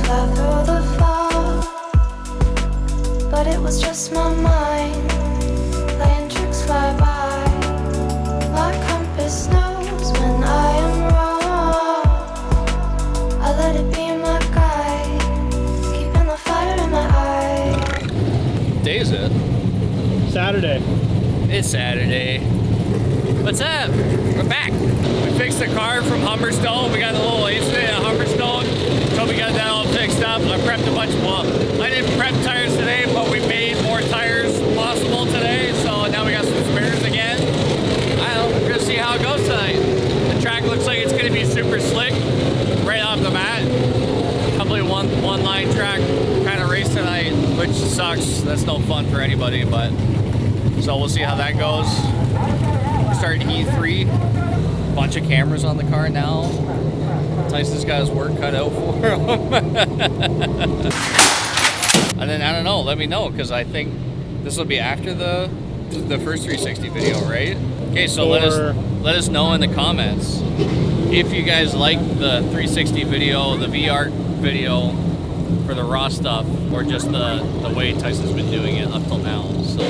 fly through the fog, but it was just my mind playing tricks fly by. My compass knows when I am wrong. I let it be my guide, keeping the fire in my eye. What day is it? Saturday. It's Saturday. What's up? We're back. We fixed the car from Humberstone. We got a little incident at Humberstone, so we got that all fixed up. I prepped a bunch of, well, I didn't prep tires today, but we made more tires possible today, so now we got some spares again. I don't know, we're gonna see how it goes tonight. The track looks like it's gonna be super slick right off the bat. Probably one line track kind of race tonight, which sucks. That's no fun for anybody, but so we'll see how that goes. Starting heat 3. Bunch of cameras on the car now. Tyson's got his work cut out for him. And then I don't know, let me know, because I think this will be after the first 360 video, right? Okay, so let us know in the comments if you guys like the 360 video, the VR video for the raw stuff, or just the way Tyson's been doing it up till now. So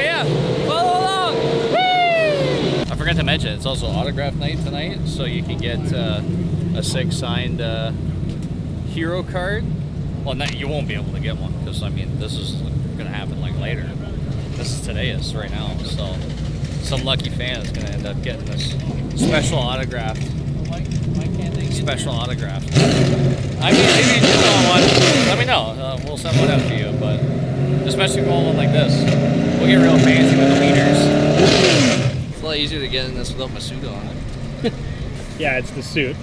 yeah, follow along. Whee! I forgot to mention, it's also autograph night tonight, so you can get a sick signed hero card. Well, you won't be able to get one, because I mean, this is gonna happen like later. This is today, is right now, so some lucky fan is gonna end up getting this special autograph. Special autograph. I mean, maybe you just want one. Let me know. We'll send one out to you, but especially for one like this, we'll get real fancy with the leaders. It's a lot easier to get in this without my suit on it. Yeah, it's the suit.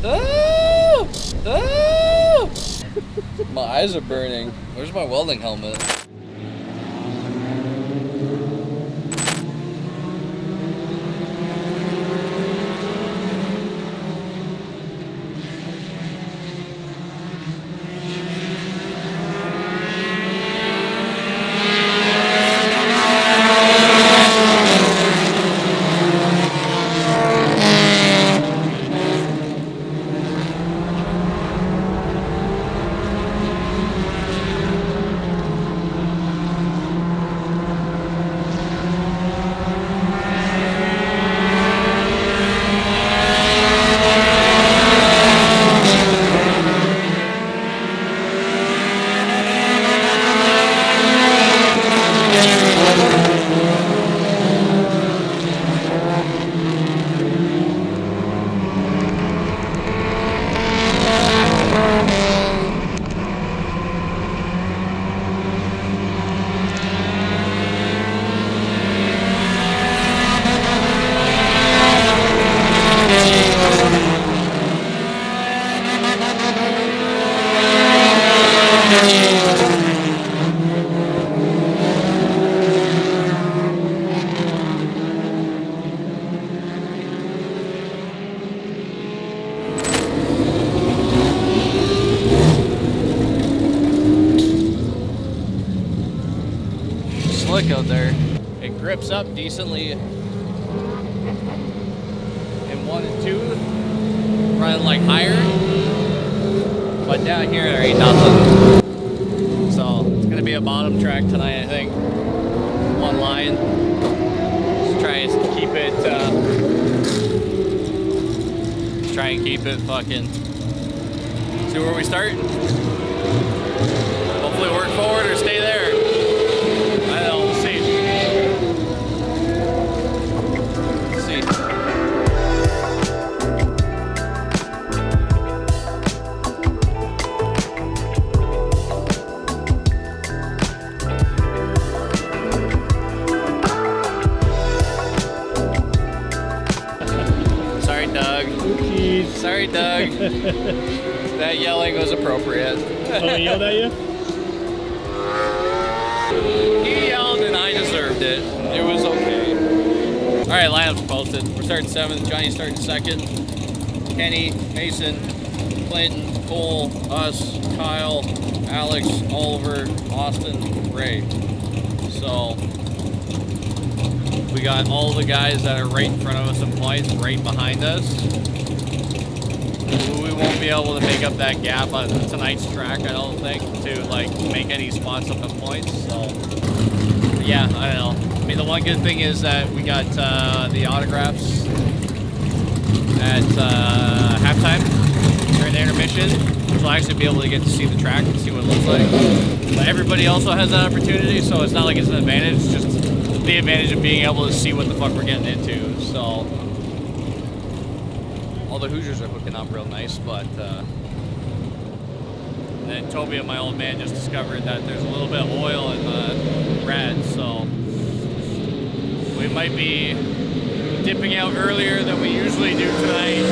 Oh! Oh! My eyes are burning. Where's my welding helmet? Slick out there. It grips up decently in 1 and 2, running like higher, but down here there ain't nothing. So it's gonna be a bottom track tonight, I think. One line. Just try and keep it. Try and keep it fucking. See where we start. Hopefully work forward or stay there. I don't know, we'll see. Let's see. Sorry, Doug. Jeez. Sorry, Doug. That yelling was appropriate. Oh, he yelled at you? He yelled and I deserved it. It was okay. Alright, lineup's posted. We're starting 7th, Johnny's starting 2nd. Kenny, Mason, Clinton, Cole, us, Kyle, Alex, Oliver, Austin, Ray. So We got all the guys that are right in front of us in points, right behind us. We won't be able to make up that gap on tonight's track, I don't think, to like make any spots up in points. So yeah, I don't know. I mean, the one good thing is that we got the autographs at halftime during the intermission, so we'll actually be able to get to see the track and see what it looks like. But everybody also has that opportunity, so it's not like it's an advantage, it's just the advantage of being able to see what the fuck we're getting into. So all the Hoosiers are hooking up real nice, but then Toby and my old man just discovered that there's a little bit of oil in the red, so we might be dipping out earlier than we usually do tonight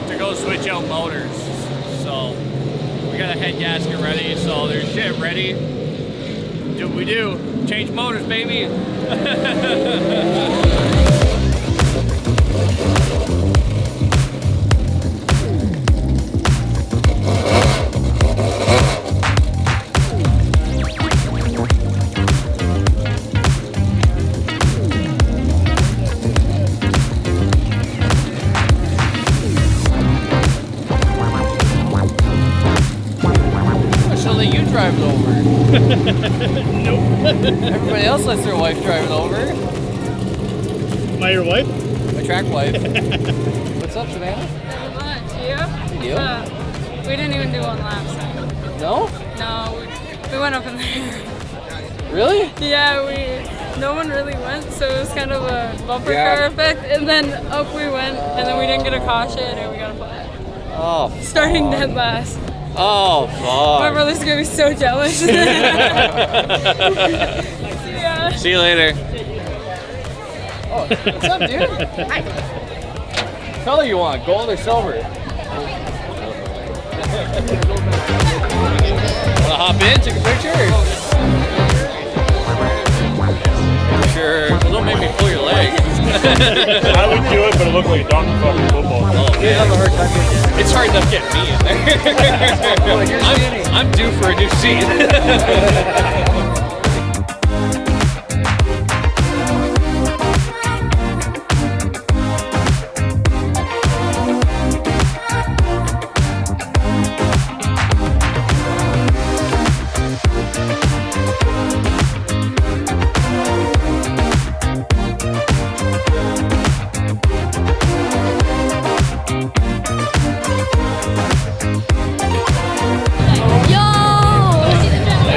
to go switch out motors. So we got a head gasket ready, so there's shit ready. Do what we do, change motors, baby. Drive it over. Nope. Everybody else lets their wife drive it over. Am I your wife? My track wife. What's up, Savannah? Not much. You? You? We didn't even do one lap, so. No? No, we went up in there. Really? Yeah, no one really went, so it was kind of a bumper car effect, and then up we went, and then we didn't get a caution, and we got a flag. Oh, Starting dead last. Oh, fuck. My brother's gonna be so jealous. Yeah. See you later. Oh, what's up, dude? Hi. What color you want, gold or silver? Wanna hop in, take a picture? Sure. Well, don't make me pull your leg. I would do it, but it looked like a donkey fucking football. Oh, man. It's hard enough getting me in there. I'm due for a new seat.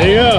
There you go.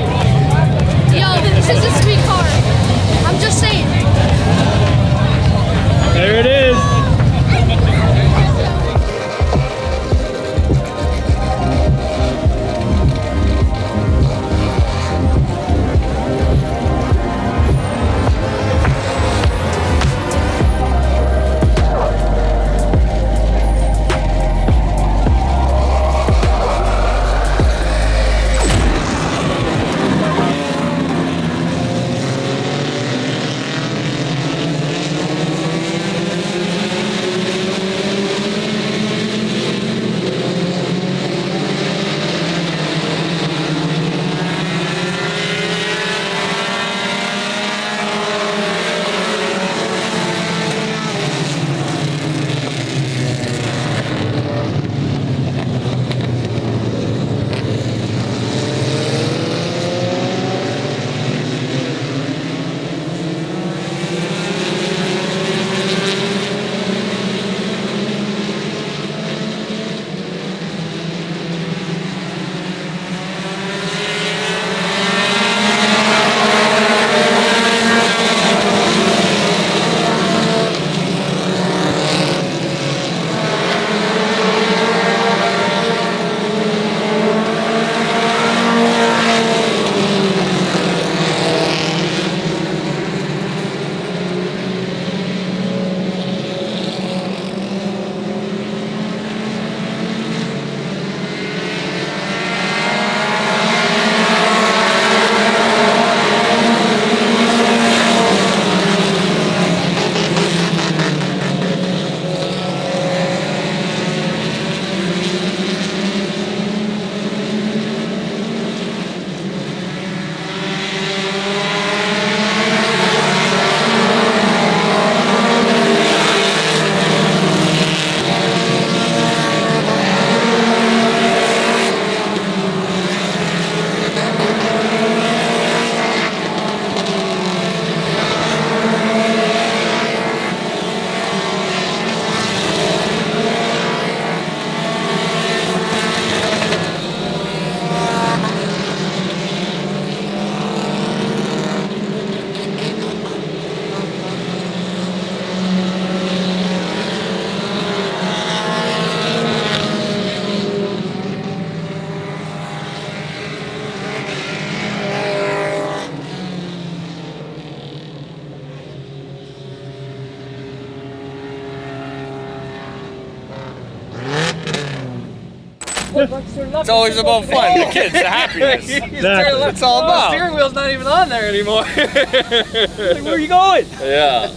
It's always about fun. The kids, the happiness. Exactly. That's all about. The steering wheel's not even on there anymore. Like, where are you going? Yeah.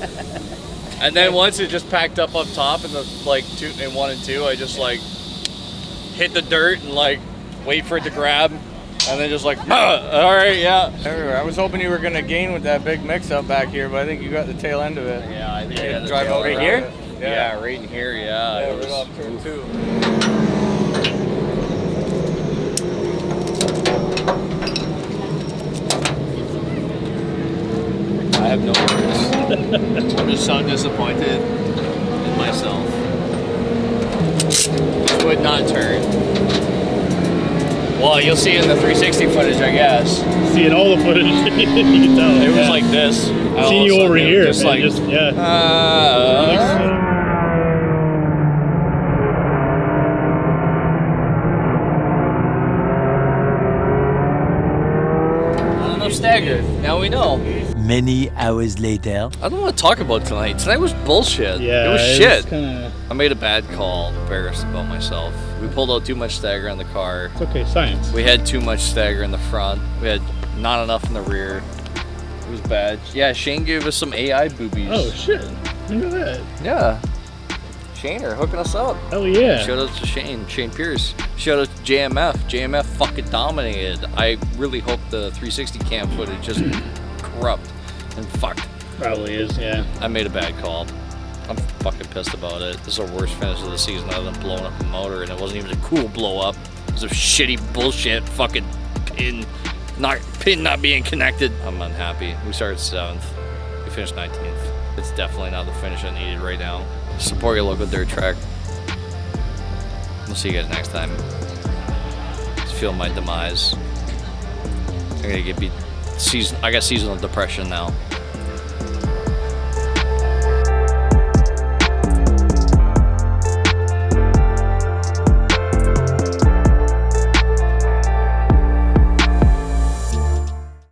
And then once it just packed up top in the like 1 and 2, I just like hit the dirt and like wait for it to grab, and then just like, all right, yeah. I was hoping you were gonna gain with that big mix-up back here, but I think you got the tail end of it. Yeah, I think I Yeah, had to drive tail out right around here. it. Yeah, right in here. Yeah, Yeah, it right was- off turn 2. I have no words. I'm just so disappointed in myself. Just would not turn. Well, you'll see in the 360 footage, I guess. Seeing all the footage, you can tell. It was yeah. like this. Seeing you over here, just and like, just yeah. Not enough stagger. Now we know. Many hours later. I don't want to talk about tonight. Tonight was bullshit. Yeah, it was shit. Kinda, I made a bad call. Embarrassed about myself. We pulled out too much stagger on the car. it's okay, science. We had too much stagger in the front. We had not enough in the rear. It was bad. Yeah, Shane gave us some AI boobies. Oh shit! Look at that. Yeah. Shane are hooking us up. Hell yeah. Shout out to Shane Pierce. Shout out to JMF. JMF fucking dominated. I really hope the 360 cam footage is corrupt and fucked. Probably is. Yeah. I made a bad call. I'm fucking pissed about it. This is the worst finish of the season other than blowing up a motor, and it wasn't even a cool blow up. It was a shitty bullshit fucking pin not being connected. I'm unhappy. We started 7th. We finished 19th. It's definitely not the finish I needed right now. Support your local dirt track. We'll see you guys next time. Just feel my demise. I'm gonna get beat. I got seasonal depression now.